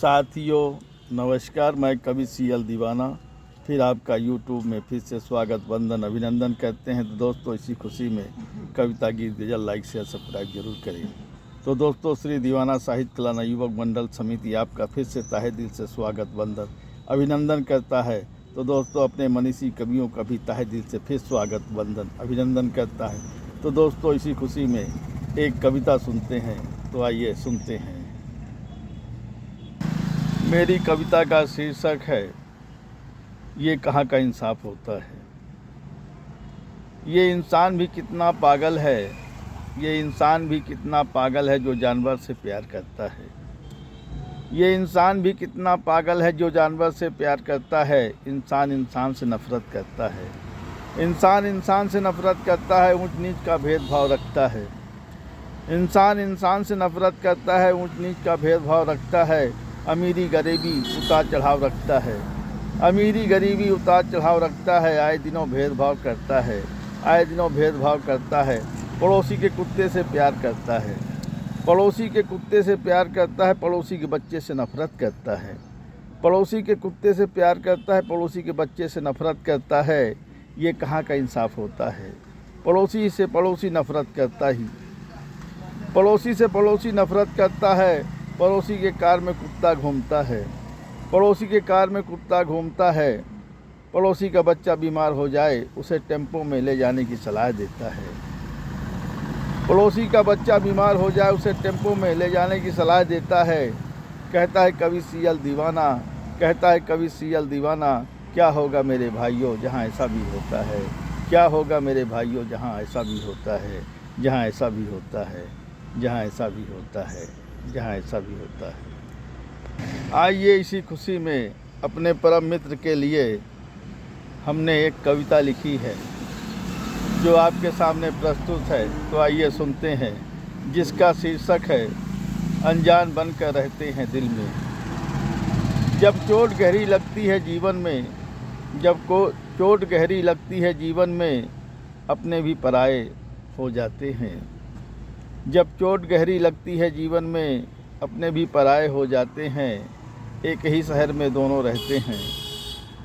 साथियों नमस्कार, मैं कवि सीएल दीवाना फिर आपका यूट्यूब में फिर से स्वागत वंदन अभिनंदन करते हैं। तो दोस्तों, इसी खुशी में कविता गीत गजल लाइक शेयर सब्सक्राइब जरूर करें। तो दोस्तों, श्री दीवाना साहित्य कला युवक मंडल समिति आपका फिर से तहे दिल से स्वागत वंदन अभिनंदन करता है। तो दोस्तों, अपने मनीषी कवियों का भी तहे दिल से फिर स्वागत वंदन अभिनंदन करता है। तो दोस्तों, इसी खुशी में एक कविता सुनते हैं। तो आइए सुनते हैं। मेरी कविता का शीर्षक है ये कहाँ का इंसाफ होता है। ये इंसान भी कितना पागल है, ये इंसान भी कितना पागल है जो जानवर से प्यार करता है। ये इंसान भी कितना पागल है जो जानवर से प्यार करता है। इंसान इंसान से नफरत करता है, इंसान इंसान से नफरत करता है, ऊंच नीच का भेदभाव रखता है। इंसान इंसान से नफरत करता है, ऊंच नीच का भेदभाव रखता है। अमीरी गरीबी उतार चढ़ाव रखता है, अमीरी गरीबी उतार चढ़ाव रखता है। आए दिनों भेदभाव करता है, आए दिनों भेदभाव करता है। पड़ोसी के कुत्ते से प्यार करता है, पड़ोसी के कुत्ते से प्यार करता है। पड़ोसी के बच्चे से नफरत करता है, पड़ोसी के कुत्ते से प्यार करता है, पड़ोसी के बच्चे से नफरत करता है। ये कहाँ का इंसाफ होता है। पड़ोसी से पड़ोसी नफरत करता ही, पड़ोसी से पड़ोसी नफरत करता है। पड़ोसी के कार में कुत्ता घूमता है, पड़ोसी के कार में कुत्ता घूमता है। पड़ोसी का बच्चा बीमार हो जाए उसे टेम्पो में ले जाने की सलाह देता है, पड़ोसी का बच्चा बीमार हो जाए उसे टेम्पो में ले जाने की सलाह देता है। कहता है कवि सीएल दीवाना, कहता है कवि सीएल दीवाना, क्या होगा मेरे भाइयों जहाँ ऐसा भी होता है। क्या होगा मेरे भाइयों जहाँ ऐसा भी होता है, जहाँ ऐसा भी होता है, जहाँ ऐसा भी होता है, जहाँ ऐसा भी होता है। आइए इसी खुशी में अपने परम मित्र के लिए हमने एक कविता लिखी है जो आपके सामने प्रस्तुत है। तो आइए सुनते हैं, जिसका शीर्षक है अनजान बनकर रहते हैं दिल में। जब चोट गहरी लगती है जीवन में, जब चोट गहरी लगती है जीवन में, अपने भी पराये हो जाते हैं। जब चोट गहरी लगती है जीवन में, अपने भी पराये हो जाते हैं। एक ही शहर में दोनों रहते हैं,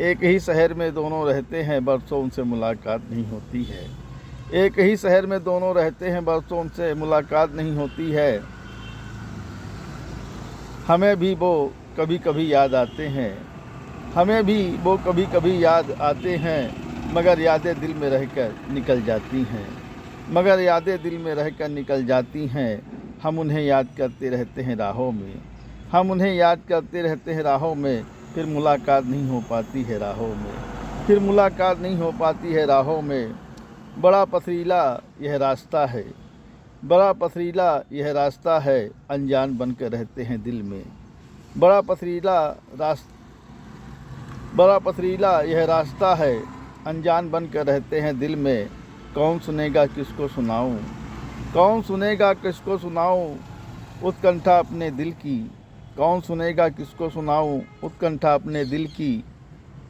एक ही शहर में दोनों रहते हैं, बरसों उनसे मुलाकात नहीं होती है। एक ही शहर में दोनों रहते हैं, बरसों उनसे मुलाकात नहीं होती है। हमें भी वो कभी कभी याद आते हैं, हमें भी वो कभी कभी याद आते हैं, मगर यादें दिल में रहकर निकल जाती हैं, मगर यादें दिल में रहकर निकल जाती हैं। हम उन्हें याद करते रहते हैं राहों में, हम उन्हें याद करते रहते हैं राहों में, फिर मुलाकात नहीं हो पाती है राहों में, फिर मुलाकात नहीं हो पाती है राहों में। बड़ा पथरीला यह रास्ता है, बड़ा पथरीला यह रास्ता है, अनजान बनकर रहते हैं दिल में। बड़ा पथरीला यह रास्ता है, अनजान बनकर रहते हैं दिल में। कौन सुनेगा किसको सुनाऊं, कौन सुनेगा किसको सुनाऊं उत्कंठा अपने दिल की। कौन सुनेगा किसको सुनाऊं उत्कंठा अपने दिल की।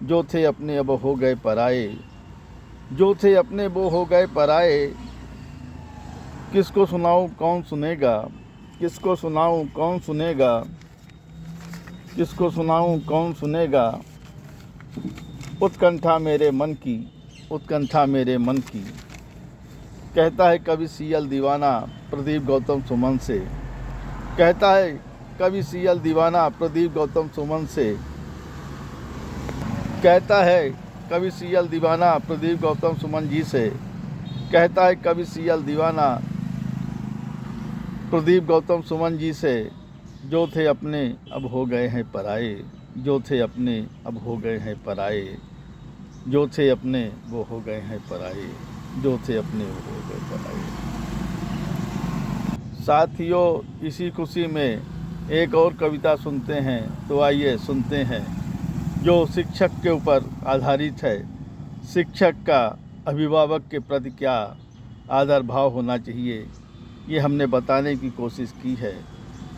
जो थे अपने अब हो गए पराए, जो थे अपने वो हो गए पराए। किसको सुनाऊं कौन सुनेगा, किसको सुनाऊं कौन सुनेगा, किसको सुनाऊं कौन सुनेगा। उत्कंठा मेरे मन की, उत्कंठा मेरे मन की। कहता है कवि सीएल दीवाना प्रदीप गौतम सुमन से, कहता है कवि सीएल दीवाना प्रदीप गौतम सुमन से। कहता है कवि सीएल दीवाना प्रदीप गौतम सुमन जी से। कहता है कवि सीएल दीवाना प्रदीप गौतम सुमन जी से। जो थे अपने अब हो गए हैं पराए, जो थे अपने अब हो गए हैं पराए, जो थे अपने वो हो गए हैं पराए, जो थे अपने वो हो गए पराए। साथियों, इसी खुशी में एक और कविता सुनते हैं। तो आइए सुनते हैं, जो शिक्षक के ऊपर आधारित है। शिक्षक का अभिभावक के प्रति क्या आदर भाव होना चाहिए, ये हमने बताने की कोशिश की है।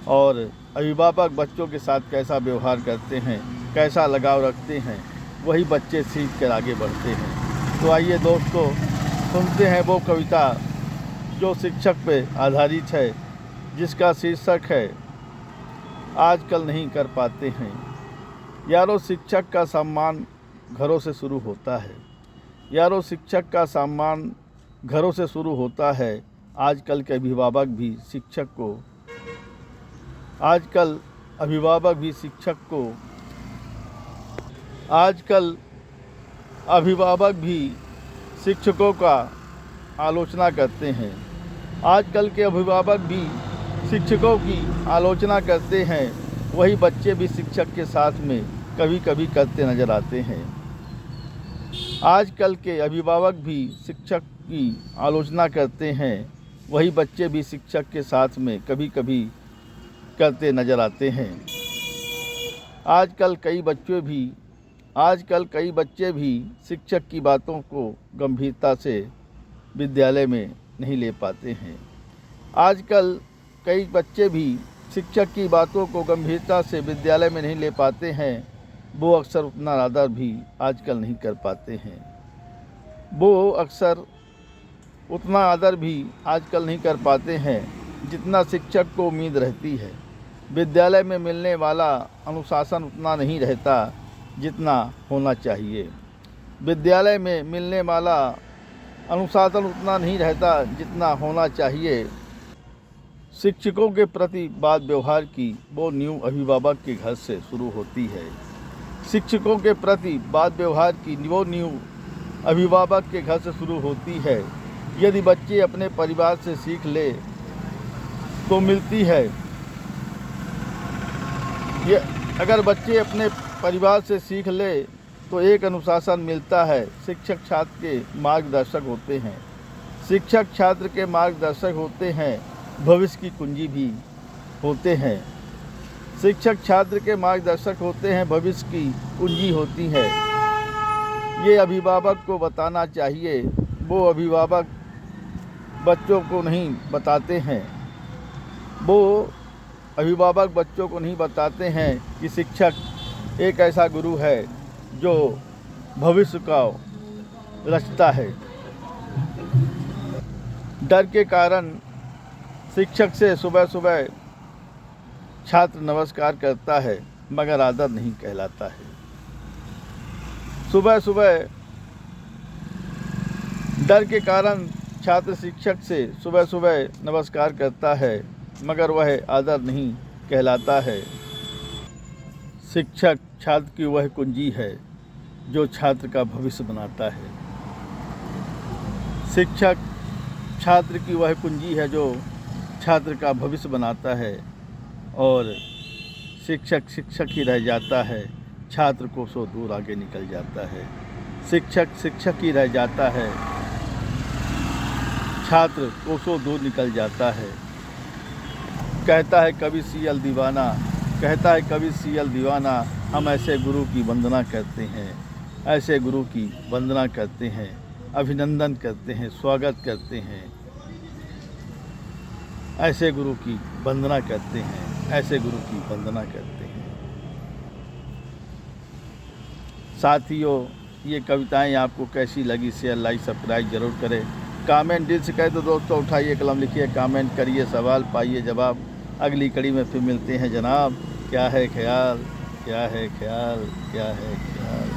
और अभिभावक बच्चों के साथ कैसा व्यवहार करते हैं, कैसा लगाव रखते हैं, वही बच्चे सीख कर आगे बढ़ते हैं। तो आइए दोस्तों, सुनते हैं वो कविता जो शिक्षक पे आधारित है, जिसका शीर्षक है आजकल नहीं कर पाते हैं। यारों, शिक्षक का सम्मान घरों से शुरू होता है। यारों, शिक्षक का सम्मान घरों से शुरू होता है। आजकल के अभिभावक भी शिक्षक को आजकल अभिभावक भी शिक्षकों का आलोचना करते हैं। आजकल के अभिभावक भी शिक्षकों की आलोचना करते हैं। वही बच्चे भी शिक्षक के साथ में कभी कभी करते नज़र आते हैं। आजकल के अभिभावक भी शिक्षक की आलोचना करते हैं। वही बच्चे भी शिक्षक के साथ में कभी कभी करते नज़र आते हैं। आजकल कई बच्चे भी शिक्षक की बातों को गंभीरता से विद्यालय में नहीं ले पाते हैं। आजकल कई बच्चे भी शिक्षक की बातों को गंभीरता से विद्यालय में नहीं ले पाते हैं। वो अक्सर उतना आदर भी आजकल नहीं कर पाते हैं। उतना आदर भी आजकल नहीं कर पाते हैं जितना शिक्षक को उम्मीद रहती है। विद्यालय में मिलने वाला अनुशासन उतना नहीं रहता जितना होना चाहिए। विद्यालय में मिलने वाला अनुशासन उतना नहीं रहता जितना होना चाहिए। शिक्षकों के प्रति बात व्यवहार की वो नींव अभिभावक के घर से शुरू होती है। शिक्षकों के प्रति बात व्यवहार की वो नींव अभिभावक के घर से शुरू होती है। यदि बच्चे अपने परिवार से सीख ले तो मिलती है। अगर बच्चे अपने परिवार से सीख ले तो एक अनुशासन मिलता है। शिक्षक छात्र के मार्गदर्शक होते हैं। शिक्षक छात्र के मार्गदर्शक होते हैं, भविष्य की कुंजी भी होते हैं। शिक्षक छात्र के मार्गदर्शक होते हैं, भविष्य की कुंजी होती है। ये अभिभावक को बताना चाहिए। वो अभिभावक बच्चों को नहीं बताते हैं। वो अभिभावक बच्चों को नहीं बताते हैं कि शिक्षक एक ऐसा गुरु है जो भविष्य का रचता है। डर के कारण शिक्षक से सुबह सुबह छात्र नमस्कार करता है मगर आदर नहीं कहलाता है। सुबह सुबह डर के कारण छात्र शिक्षक से सुबह सुबह नमस्कार करता है मगर वह आदर नहीं कहलाता है। शिक्षक छात्र की वह कुंजी है जो छात्र का भविष्य बनाता है। शिक्षक छात्र की वह कुंजी है जो छात्र का भविष्य बनाता है और शिक्षक ही रह जाता है, छात्र कोसों दूर आगे निकल जाता है। शिक्षक ही रह जाता है, छात्र कोसों दूर निकल जाता है। कहता है कवि सीएल दीवाना, हम ऐसे गुरु की वंदना करते हैं, ऐसे गुरु की वंदना करते हैं, अभिनंदन करते हैं, स्वागत करते हैं। ऐसे गुरु की वंदना करते हैं, ऐसे गुरु की वंदना करते हैं। साथियों, ये कविताएं आपको कैसी लगी शेयर लाइक सब्सक्राइब जरूर करें। कमेंट दिल से कहे तो दोस्तों उठाइए कलम लिखिए, कमेंट करिए, सवाल पाइए जवाब। अगली कड़ी में फिर मिलते हैं जनाब। क्या है ख्याल, क्या है ख्याल, क्या है ख्याल।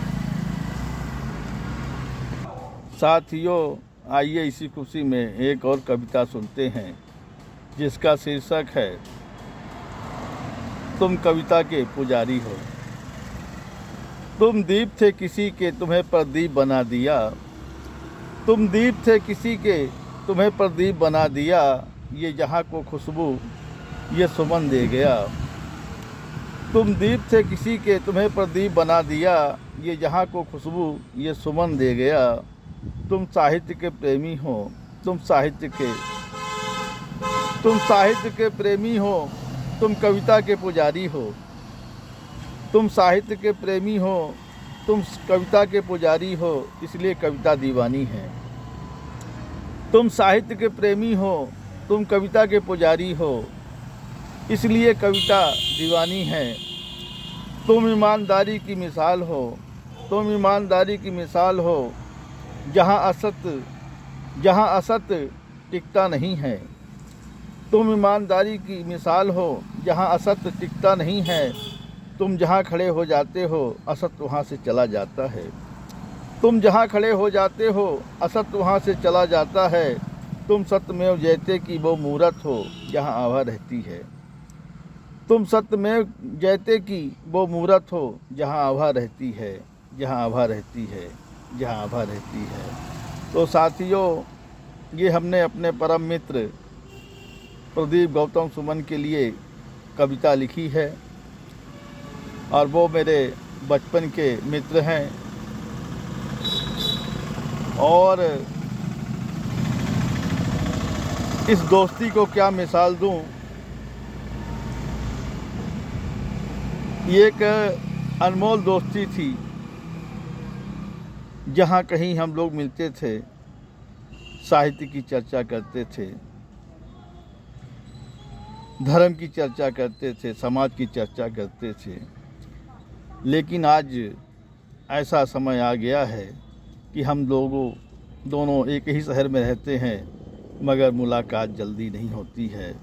साथियों, आइए इसी खुशी में एक और कविता सुनते हैं जिसका शीर्षक है तुम कविता के पुजारी हो। तुम दीप थे किसी के, तुम्हें प्रदीप बना दिया। तुम दीप थे किसी के, तुम्हें प्रदीप बना दिया। ये जहाँ को खुशबू ये सुमन दे गया। तुम दीप थे किसी के, तुम्हें प्रदीप बना दिया। ये जहाँ को खुशबू ये सुमन दे गया। तुम साहित्य के प्रेमी हो, तुम साहित्य के प्रेमी हो, तुम कविता के पुजारी हो। तुम साहित्य के प्रेमी हो, तुम कविता के पुजारी हो, इसलिए कविता दीवानी है। तुम साहित्य के प्रेमी हो, तुम कविता के पुजारी हो, इसलिए कविता दीवानी है। तुम ईमानदारी की मिसाल हो, तुम ईमानदारी की मिसाल हो। जहाँ असत टिकता नहीं है, तुम ईमानदारी की मिसाल हो, जहाँ असत्य टिकता नहीं है। तुम जहाँ खड़े हो जाते हो, असत्य वहाँ से चला जाता है। तुम जहाँ खड़े हो जाते हो, असत्य वहाँ से चला जाता है। तुम सत्यमेव जयते की वो मूरत हो, जहाँ आभा रहती है। तुम सत्यमेव जयते की वो मूरत हो, जहाँ आभा रहती है, जहाँ आभा रहती है, जहाँ आभा रहती है। तो साथियों, ये हमने अपने परम मित्र प्रदीप गौतम सुमन के लिए कविता लिखी है, और वो मेरे बचपन के मित्र हैं। और इस दोस्ती को क्या मिसाल दूं, ये एक अनमोल दोस्ती थी। जहाँ कहीं हम लोग मिलते थे, साहित्य की चर्चा करते थे, धर्म की चर्चा करते थे, समाज की चर्चा करते थे। लेकिन आज ऐसा समय आ गया है कि हम लोगों दोनों एक ही शहर में रहते हैं, मगर मुलाकात जल्दी नहीं होती है।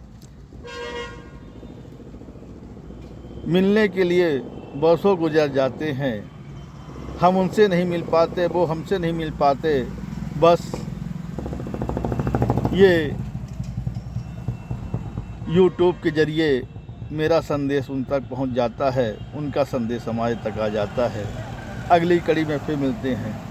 मिलने के लिए बरसों गुजर जाते हैं, हम उनसे नहीं मिल पाते, वो हमसे नहीं मिल पाते। बस ये यूट्यूब के ज़रिए मेरा संदेश उन तक पहुंच जाता है, उनका संदेश हमारे तक आ जाता है। अगली कड़ी में फिर मिलते हैं।